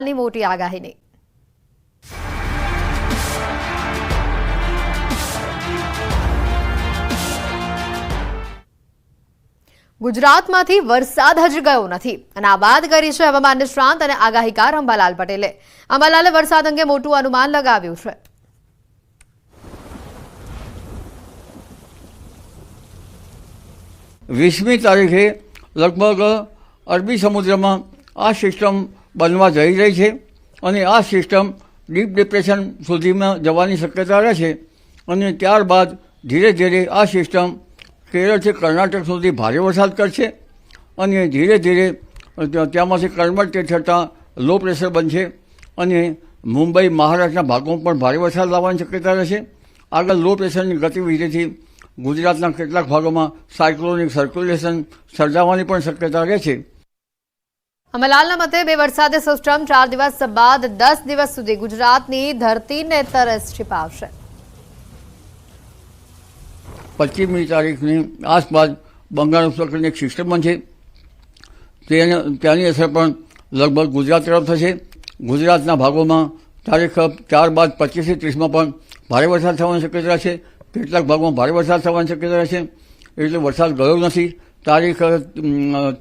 ની મોટી આગાહીની ગુજરાતમાંથી વરસાદ હજી ગયો નથી અને આ વાત કરી છે હવામાન નિષ્ણાંત અને આગાહીકાર અંબાલાલ પટેલે. અંબાલાલે વરસાદ અંગે મોટું અનુમાન લગાવ્યું છે. 20મી તારીખે લગભગ અરબી સમુદ્રમાં આ સિસ્ટમ બનવા જઈ રહી છે અને આ સિસ્ટમ ડીપ ડિપ્રેશન સુધીમાં જવાની શક્યતા રહે છે અને ત્યારબાદ ધીરે ધીરે આ સિસ્ટમ કેરળથી કર્ણાટક સુધી ભારે વરસાદ કરશે અને ધીરે ધીરે ત્યાંમાંથી કન્વર્ટ થતાં લો પ્રેશર બનશે અને મુંબઈ મહારાષ્ટ્રના ભાગોમાં પણ ભારે વરસાદ લાવવાની શક્યતા રહેશે. આગળ લો પ્રેશરની ગતિવિધિથી ગુજરાતના કેટલાક ભાગોમાં સાયક્લોનિક સર્ક્યુલેશન સર્જાવાની પણ શક્યતા રહે છે. અંબાલાલના મતે બે વરસાદી સિસ્ટમ 4 દિવસ બાદ 10 દિવસ સુધી ગુજરાતની ધરતીને તરસ છીપાવશે. 25મી તારીખની આસપાસ બંગાળ ઉપસાગરની એક સિસ્ટમ બનશે. ત્યાંની અસર પણ લગભગ ગુજરાત તરફ થશે. ગુજરાતના ભાગોમાં તારીખ 4 બાદ 25 થી 30માં પણ ભારે વરસાદ થવાની શક્યતા છે. કેટલાક ભાગમાં ભારે વરસાદ થવાની શક્યતા છે. એટલે વરસાદ ગયો નથી. તારીખ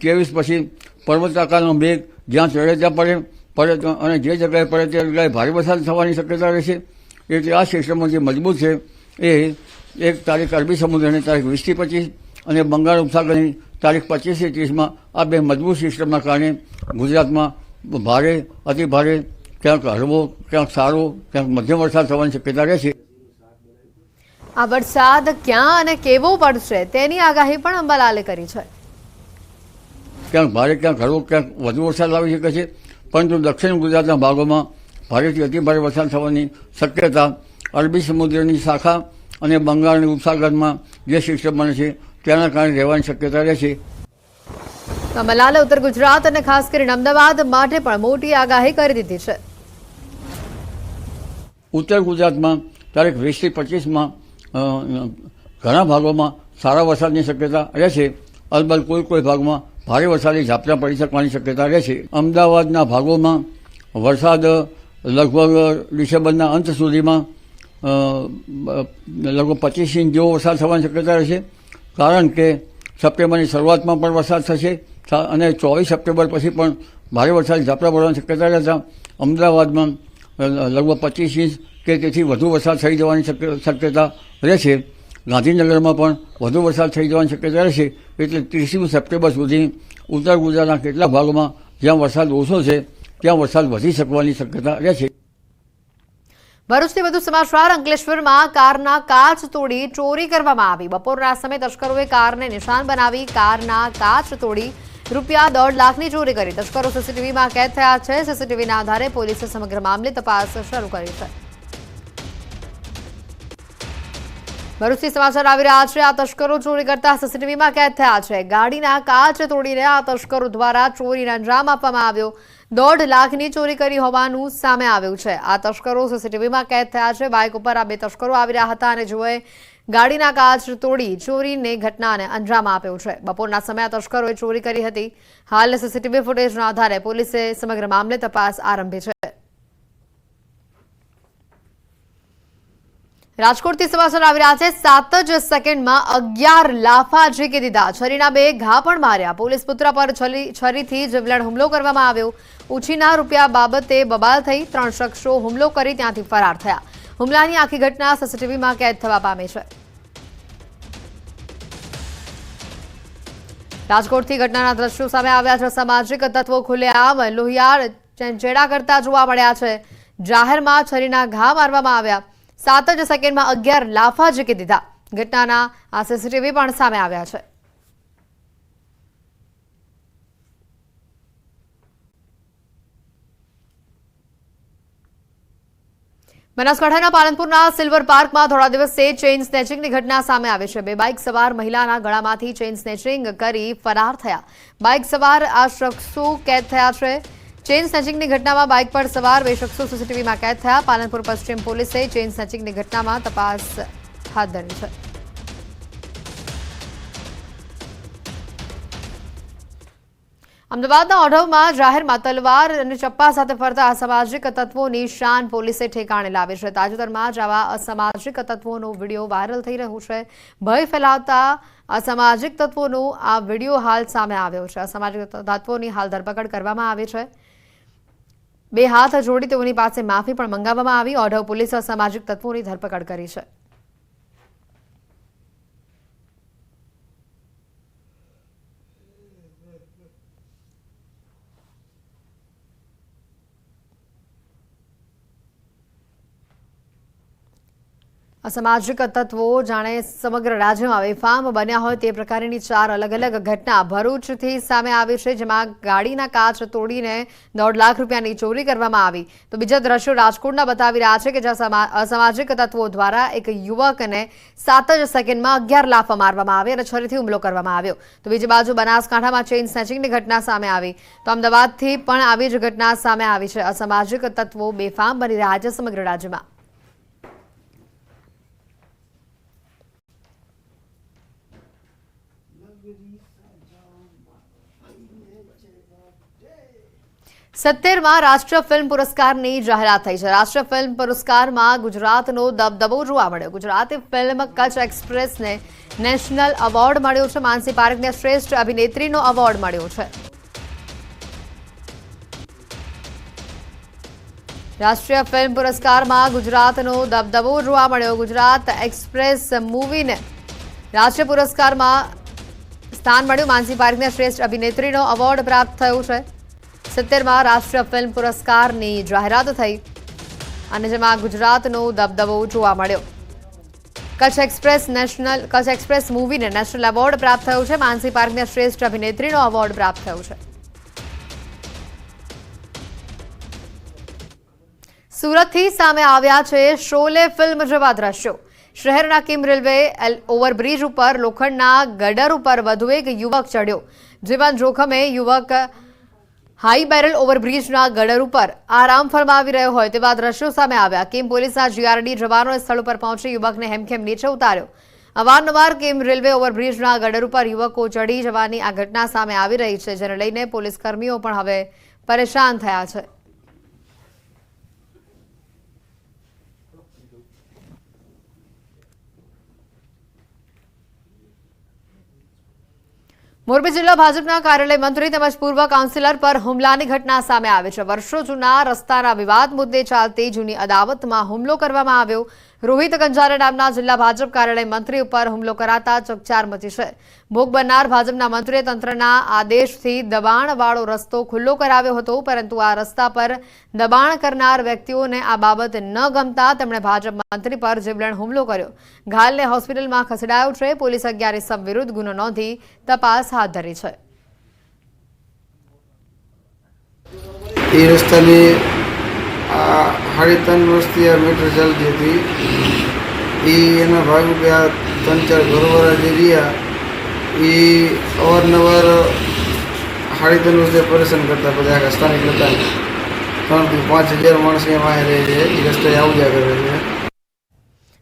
23 પછી પર્વત આકારનો મેઘ જ્યાં ચડે ત્યાં પડે અને જે જગ્યાએ પડે તે જગ્યાએ ભારે વરસાદ થવાની શક્યતા રહેશે. એટલે આ સિસ્ટમો જે મજબૂત છે એ એક તારીખ અરબી સમુદ્રની તારીખ 20 થી 25 અને બંગાળ ઉપસાગરની તારીખ 25 થી 30માં આ બે મજબૂત સિસ્ટમના કારણે ગુજરાતમાં ભારે અતિભારે ક્યાંક હળવો ક્યાંક સારો ક્યાંક મધ્યમ વરસાદ થવાની શક્યતા રહેશે. આ વરસાદ ક્યાં અને કેવો પડશે તેની આગાહી પણ અંબાલાલે કરી છે. ક્યાંક ભારે ક્યાંક હળવો ક્યાંક વધુ વરસાદ આવી શકે છે, પરંતુ દક્ષિણ ગુજરાતના ભાગોમાં ભારેથી અતિભારે વરસાદ થવાની શક્યતા અરબી સમુદ્રની શાખા અને બંગાળની ઉપસાગરમાં જે સિસ્ટમ બને છે તેના કારણે રહેવાની શક્યતા રહેશે. અંબાલાલે ઉત્તર ગુજરાત અને ખાસ કરીને અમદાવાદ માટે પણ મોટી આગાહી કરી દીધી છે. ઉત્તર ગુજરાતમાં તારીખ 20 થી 25માં ઘણા ભાગોમાં સારા વરસાદની શક્યતા રહેશે. અલબત્ત કોઈ ભાગમાં ભારે વરસાદી ઝાપટા પડી શકવાની શક્યતા રહેશે. અમદાવાદના ભાગોમાં વરસાદ લગભગ ડિસેમ્બરના અંત સુધીમાં લગભગ 25 ઇંચ જેવો વરસાદ થવાની શક્યતા રહેશે, કારણ કે સપ્ટેમ્બરની શરૂઆતમાં પણ વરસાદ થશે અને 24 સપ્ટેમ્બર પછી પણ ભારે વરસાદી ઝાપટા પડવાની શક્યતા રહેતા અમદાવાદમાં લગભગ 25 ઇંચ કે તેથી વધુ વરસાદ થઈ જવાની શક્યતા રહેશે. ગાંધીનગરમાં પણ વધુ વરસાદ થઈ જવાની શક્યતા રહેશે. એટલે 30મી સપ્ટેમ્બર સુધી ઉત્તર ગુજરાતના કેટલાક ભાગોમાં જ્યાં વરસાદ ઓછો છે ત્યાં વરસાદ વધી શકવાની શક્યતા રહેશે. ભરૂચથી વધુ સમાચાર. અંકલેશ્વરમાં કારના કાચ તોડી ચોરી કરવામાં આવી. બપોરના સમયે તસ્કરોએ કારને નિશાન બનાવી કારના કાચ તોડી રૂપિયા 1.5 લાખની ચોરી કરી. તસ્કરો સીસીટીવીમાં કેદ થયા છે. સીસીટીવીના આધારે પોલીસે સમગ્ર મામલે તપાસ શરૂ કરી છે. ભરૂચથી સમાચાર આવી રહ્યા છે. આ તસ્કરો ચોરી કરતા સીસીટીવીમાં કેદ થયા છે. ગાડીના કાચ તોડીને આ તસ્કરો દ્વારા ચોરીને અંજામ આપવામાં આવ્યો. 1.5 લાખની ચોરી કરી હોવાનું સામે આવ્યું છે. આ તસ્કરો સીસીટીવીમાં કેદ થયા છે. બાઇક ઉપર આ બે તસ્કરો આવી રહ્યા હતા અને જેઓએ ગાડીના કાચ તોડી ચોરીની ઘટનાને અંજામ આપ્યો છે. બપોરના સમયે તસ્કરોએ ચોરી કરી હતી. હાલ સીસીટીવી ફૂટેજના આધારે પોલીસે સમગ્ર મામલે તપાસ આરંભી છે. રાજકોટથી સમાચાર આવી રહ્યા છે. 7 જ સેકન્ડમાં 11 લાફા ઝીકી દીધા. છરીના 2 ઘા પણ માર્યા. પોલીસ પુત્ર પર છરીથી જીવલેણ હુમલો કરવામાં આવ્યો. ઉછીના રૂપિયા બાબતે બબાલ થઈ 3 શખ્સો હુમલો કરી ત્યાંથી ફરાર થયા. હુમલાની આખી ઘટના સીસીટીવીમાં કેદ થવા પામી છે. રાજકોટથી ઘટનાના દ્રશ્યો સામે આવ્યા છે. સામાજિક તત્વો ખુલ્લેઆમ લોહિયાળ ચેડા કરતા જોવા મળ્યા છે. જાહેરમાં છરીના ઘા મારવામાં આવ્યા. 7 જ સેકન્ડમાં 11 લાફા ઝીકી દીધા. ઘટનાના આ સીસીટીવી પણ સામે આવ્યા છે. બનાસકાંઠાના પાલનપુરના સિલ્વર પાર્કમાં થોડા દિવસે ચેઇન સ્નેચિંગની ઘટના સામે આવી છે. 2 બાઇક સવાર મહિલાના ગળામાંથી ચેઇન સ્નેચિંગ કરી ફરાર થયા. બાઇક સવાર આ શખ્સો કેદ થયા છે. ચેઇન સ્નેચિંગની ઘટનામાં બાઇક પર સવાર 2 શખ્સો સીસીટીવીમાં કેદ થયા. પાલનપુર પશ્ચિમ પોલીસે ચેઇન સ્નેચિંગની ઘટનામાં તપાસ હાથ ધરી છે. અમદાવાદના ઓઢવમાં જાહેરમાં તલવાર અને ચપ્પા સાથે ફરતા અસામાજિક તત્વોની શાન પોલીસે ઠેકાણે લાવી છે. તાજેતરમાં જ આવા અસામાજિક તત્વોનો વિડીયો વાયરલ થઈ રહ્યો છે. ભય ફેલાવતા અસામાજિક તત્વોનો આ વિડીયો હાલ સામે આવ્યો છે. અસામાજિક તત્વોની હાલ ધરપકડ કરવામાં આવી છે. બે હાથ જોડી તેઓની પાસે માફી પણ મંગાવવામાં આવી. ઓઢવ પોલીસે અસામાજિક તત્વોની ધરપકડ કરી છે. અસામાજિક તત્વો જાણે સમગ્ર રાજ્યમાં બેફામ બન્યા હોય તે પ્રકારની 4 અલગ અલગ ઘટના ભરૂચથી સામે આવી છે, જેમાં ગાડીના કાચ તોડીને 1.5 લાખ રૂપિયાની ચોરી કરવામાં આવી. તો બીજા દ્રશ્યો રાજકોટના બતાવી રહ્યા છે કે જ્યાં અસામાજિક તત્વો દ્વારા એક યુવકને 7 જ સેકન્ડમાં 11 લાફા મારવામાં આવી અને છરીથી હુમલો કરવામાં આવ્યો. તો બીજી બાજુ બનાસકાંઠામાં ચેઇન સ્નેચિંગની ઘટના સામે આવી. તો અમદાવાદથી પણ આવી જ ઘટના સામે આવી છે. અસામાજિક તત્વો બેફામ બની રહ્યા છે સમગ્ર રાજ્યમાં. સત્તેરમાં રાષ્ટ્રીય ફિલ્મ પુરસ્કારની જાહેરાત થઈ છે. રાષ્ટ્રીય ફિલ્મ પુરસ્કારમાં ગુજરાતનો દબદબો જોવા મળ્યો. ગુજરાતી ફિલ્મ કચ્છ એક્સપ્રેસને નેશનલ એવોર્ડ મળ્યો છે. માનસી પારેખને શ્રેષ્ઠ અભિનેત્રીનો એવોર્ડ મળ્યો છે. રાષ્ટ્રીય ફિલ્મ પુરસ્કારમાં ગુજરાતનો દબદબો જોવા મળ્યો. ગુજરાત એક્સપ્રેસ મૂવીને રાષ્ટ્રીય પુરસ્કારમાં સ્થાન મળ્યું. માનસી પારેખને શ્રેષ્ઠ અભિનેત્રીનો એવોર્ડ પ્રાપ્ત થયો છે. 70માં રાષ્ટ્રીય ફિલ્મ પુરસ્કારની જાહેરાત થઈ અને જેમાં ગુજરાતનો દબદબો જોવા મળ્યો. કચ્છ એક્સપ્રેસ મૂવીને નેશનલ એવોર્ડ પ્રાપ્ત થયો છે. માનસી પારેખને શ્રેષ્ઠ અભિનેત્રીનો એવોર્ડ પ્રાપ્ત થયો છે. સુરતથી સામે આવ્યા છે શોલે ફિલ્મ જેવા દ્રશ્યો. શહેરના કિમ રેલવે ઓવરબ્રિજ ઉપર લોખંડના ગટર ઉપર વધુ એક યુવક ચડ્યો. જીવન જોખમે યુવક હાઈ બેરલ ઓવરબ્રિજના ગટર ઉપર આરામ ફરમાવી રહ્યો હોય તેવા દ્રશ્યો સામે આવ્યા. કિમ પોલીસના જીઆરડી જવાનોએ સ્થળ ઉપર પહોંચી યુવકને હેમખેમ નીચે ઉતાર્યો. અવારનવાર કિમ રેલવે ઓવરબ્રિજના ગટર ઉપર યુવકો ચડી જવાની આ ઘટના સામે આવી રહી છે, જેને લઈને પોલીસ કર્મીઓ પણ હવે પરેશાન થયા છે. મોરબી જિલ્લા ભાજપના કાર્યાલય મંત્રી તેમજ પૂર્વ કાઉન્સિલર પર હુમલાની ઘટના સામે આવી છે. વર્ષો જૂના રસ્તાના વિવાદ મુદ્દે ચાલતી જૂની અદાવતમાં હુમલો કરવામાં આવ્યો. રોહિત ગંજારા નામના જિલ્લા ભાજપ કાર્યાલય મંત્રી ઉપર હુમલો કરાતા ચકચાર મચી છે. ભોગ બનનાર ભાજપના મંત્રીએ તંત્રના આદેશથી દબાણવાળો રસ્તો ખુલ્લો કરાવ્યો હતો, પરંતુ આ રસ્તા પર દબાણ કરનાર વ્યક્તિઓને આ બાબત ન ગમતા તેમણે ભાજપ મંત્રી પર જીવલેણ હુમલો કર્યો. ઘાયલને હોસ્પિટલમાં ખસેડાયો છે. પોલીસ 11 ઇસમ વિરુદ્ધ ગુનો નોંધી તપાસ હાથ ધરી છે. એ રસ્તાની 3.5 વર્ષથી આ મીટર ચાલતી હતી. એના ભાગરૂપે આ 3-4 ઘરવાળા જે રહ્યા એ અવારનવાર 3.5 વર્ષથી પરેશાન કરતા. બધા આખા સ્થાનિક હતા 3,000 થી 5,000 માણસ એમાં રહે છે. એ રસ્તે આવજા કરે છે.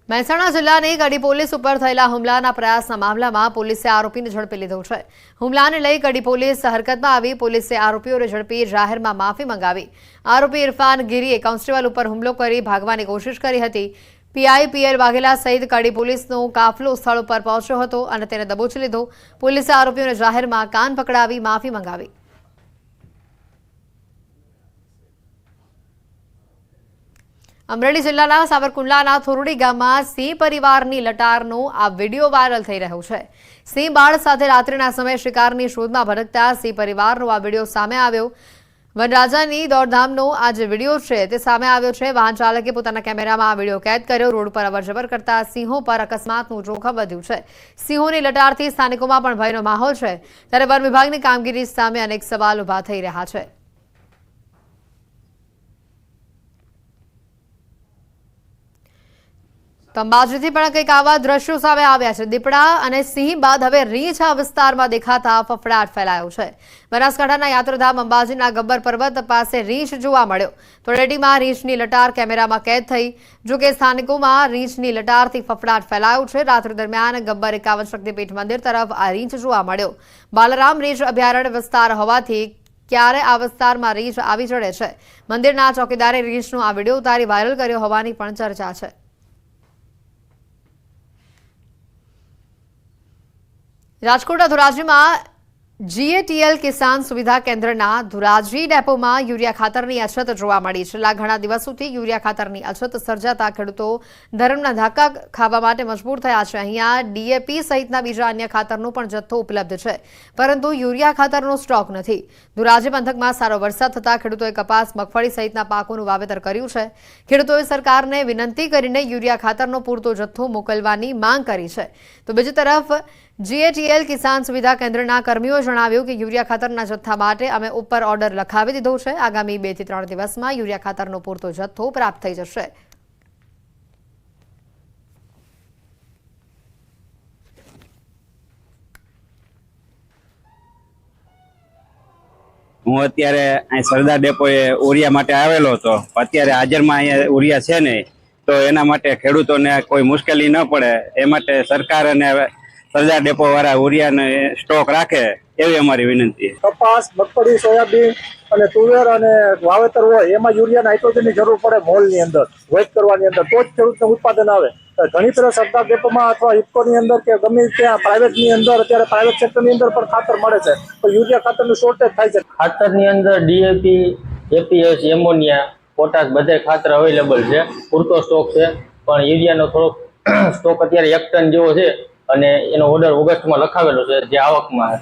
મહેસાણા જિલ્લાની કડી પોલીસ ઉપર થયેલા હુમલાના પ્રયાસના મામલામાં પોલીસે આરોપીને ઝડપી લીધો છે. હુમલાને લઈ કડી પોલીસ હરકતમાં આવી. પોલીસે આરોપીઓને ઝડપી જાહેરમાં માફી મંગાવી. આરોપી ઇરફાન ગીરીએ કોન્સ્ટેબલ ઉપર હુમલો કરી ભાગવાની કોશિશ કરી હતી. પીઆઈ પીએલ વાઘેલા સહિત કડી પોલીસનો કાફલો સ્થળ ઉપર પહોંચ્યો હતો અને તેને દબોચી લીધો. પોલીસે આરોપીઓને જાહેરમાં કાન પકડાવી માફી મંગાવી. અમરેલી જિલ્લાના સાવરકુંડલાના થોરડી ગામમાં સિંહ પરિવારની લટારનો આ વિડીયો વાયરલ થઈ રહ્યો છે. સિંહ બાળ સાથે રાત્રિના સમયે શિકારની શોધમાં ભટકતા સિંહ પરિવારનો આ વિડીયો સામે આવ્યો. વનરાજાની દોડધામનો આ જે વિડીયો છે તે સામે આવ્યો છે. વાહન ચાલકે પોતાના કેમેરામાં આ વિડીયો કેદ કર્યો. રોડ પર અવરજવર કરતા સિંહો પર અકસ્માતનું જોખમ વધ્યું છે. સિંહોની લટારથી સ્થાનિકોમાં પણ ભયનો માહોલ છે. ત્યારે વન વિભાગની કામગીરી સામે અનેક સવાલ ઉભા થઈ રહ્યા છે. તો અંબાજીથી પણ કંઈક આવા દ્રશ્યો સામે આવ્યા છે। દીપડા અને સિંહ બાદ હવે રીંછ આ વિસ્તારમાં દેખાતા ફફડાટ ફેલાયો છે। બનાસકાંઠાના યાત્રાધામ અંબાજીના ગબ્બર પર્વત પાસે રીંછ જોવા મળ્યો। તળેટીમાં રીંછની લટાર કેમેરામાં કેદ થઈ। જો કે સ્થાનિકોમાં રીંછની લટારથી ફફડાટ ફેલાયો છે। રાત્રિ દરમિયાન ગબ્બર 51 શક્તિપીઠ મંદિર તરફ આ રીંછ જોવા મળ્યો। બાલરામ રીંછ અભયારણ્ય વિસ્તાર હોવાથી ક્યારે આ વિસ્તારમાં રીંછ આવી ચડે છે। મંદિરના ચોકીદારે રીંછનો આ વિડીયો ઉતારી વાયરલ કર્યો હોવાની પણ ચર્ચા છે। રાજકોટના ધોરાજીમાં GATL કિસાન સુવિધા કેન્દ્રના ધોરાજી ડેપોમાં યુરિયા ખાતરની અછત જોવા મળી છે। છેલ્લા ઘણા દિવસોથી યુરિયા ખાતરની અછત સર્જાતા ખેડૂતો ધર્મના ધાકા ખાવા માટે મજબૂર થયા છે। અહીંયા DAP સહિતના બીજા અન્ય ખાતરનો પણ જથ્થો ઉપલબ્ધ છે, પરંતુ યુરિયા ખાતરનો સ્ટોક નથી। ધોરાજી પંથકમાં સારો વરસાદ થતાં ખેડૂતોએ કપાસ, મગફળી સહિતના પાકોનું વાવેતર કર્યું છે। ખેડૂતોએ સરકારને વિનંતી કરીને યુરિયા ખાતરનો પૂરતો જથ્થો મોકલવાની માંગ કરી છે। તો બીજી તરફ GATL કિસાન સુવિધા કેન્દ્રના કર્મીઓએ જણાવ્યું કે યુરિયા ખાતરના જથ્થા માટે અમે ઉપર ઓર્ડર લખાવી દીધો છે। આગામી 2 થી 3 દિવસમાં યુરિયા ખાતરનો પૂરતો જથ્થો પ્રાપ્ત થઈ જશે। હું અત્યારે અહીં સરદાર ડેપોએ ઉરિયા માટે આવેલો હતો। અત્યારે હાજરમાં અહીંયા ઉરિયા છે નહીં, તો એના માટે ખેડૂતોને કોઈ મુશ્કેલી ન પડે એ માટે સરકાર અને સરદાર ડેપો વાળા ઉરિયાને સ્ટોક રાખે એવી અમારી વિનંતી છે। કપાસ, મગફળી, સોયાબીન અને તુવેર અને વાવેતર હોય એમાં યુરિયા નાઇટ્રોજનની જરૂર પડે મોલની અંદર વેચ કરવાની અંદર, તો જ ખેડૂતને ઉત્પાદન આવે। ઘણી તરફ સરદાર ડેપોમાં અથવા ઇફકોની અંદર કે ગમે ત્યાં પ્રાઇવેટની અંદર અત્યારે પ્રાઇવેટ સેક્ટરની અંદર પણ ખાતર મળે છે, તો યુરિયા ખાતરનું શોર્ટેજ થાય છે। ખાતરની અંદર DAP, APS, એમોનિયા, પોટાશ બધા ખાતર અવેલેબલ છે, પૂરતો સ્ટોક છે। પણ યુરિયાનો થોડોક સ્ટોક અત્યારે 1 ટન જેવો છે અને એનો ઓર્ડર ઓગસ્ટમાં લખાવેલો છે, જે આવકમાં